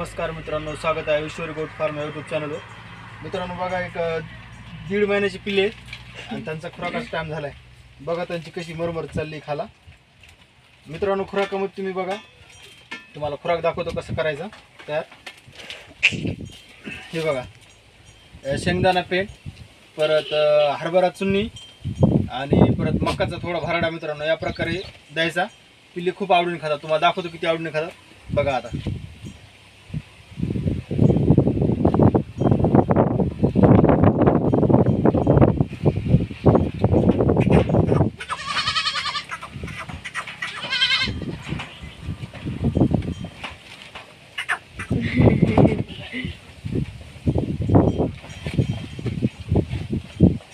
नमस्कार मित्रांनो, स्वागत आहे ईश्वरी गोट फार्म यूट्यूब चॅनलवर. मित्रांनो बघा, एक 1.5 महिन्याची पिल्ले आणि त्यांचा खुराकाचा टाइम झाला आहे. बघा त्यांची कशी मरमर चालली खाला. मित्रांनो खुराकामध्ये तुम्ही बघा, तुम्हाला खुराक दाखवतो कसं करायचं तयार. हे बघा, शेंगदाणा पेंड, परत हरभरा चुन्नी आणि परत मकाचा थोडा भराडा. मित्रांनो या प्रकारे द्यायचा. पिल्ले खूप आवडीने खातात. तुम्हाला दाखवतो किती आवडीने खातात. बघा आता.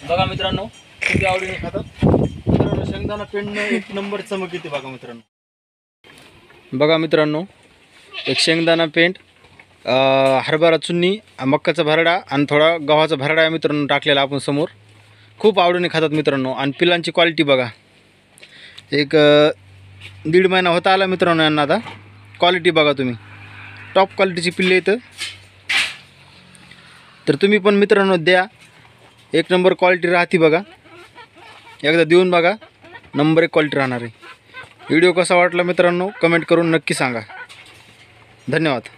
बघा मित्रांनो किती आवडीने खातात. मित्रांनो शेंगदाणा पेंडनं एक नंबर चमक येते. बघा मित्रांनो, बघा मित्रांनो, एक शेंगदाणा पेंड, हरभरा चुन्नी, मक्काचा भरडा आणि थोडा गव्हाचा भरडा आहे मित्रांनो टाकलेला आपण समोर. खूप आवडीने खातात मित्रांनो. आणि पिलांची क्वालिटी बघा, एक 1.5 महिना होता आला मित्रांनो यांना. आता क्वालिटी बघा तुम्ही, टॉप क्वालिटीची पिल्ले येतं. तर तुम्ही पण मित्रांनो द्या, एक नंबर क्वालिटी राहते. बघा एकदा देऊन बघा, नंबर 1 क्वालिटी राहणार आहे. व्हिडिओ कसा वाटला मित्रांनो कमेंट करून नक्की सांगा. धन्यवाद.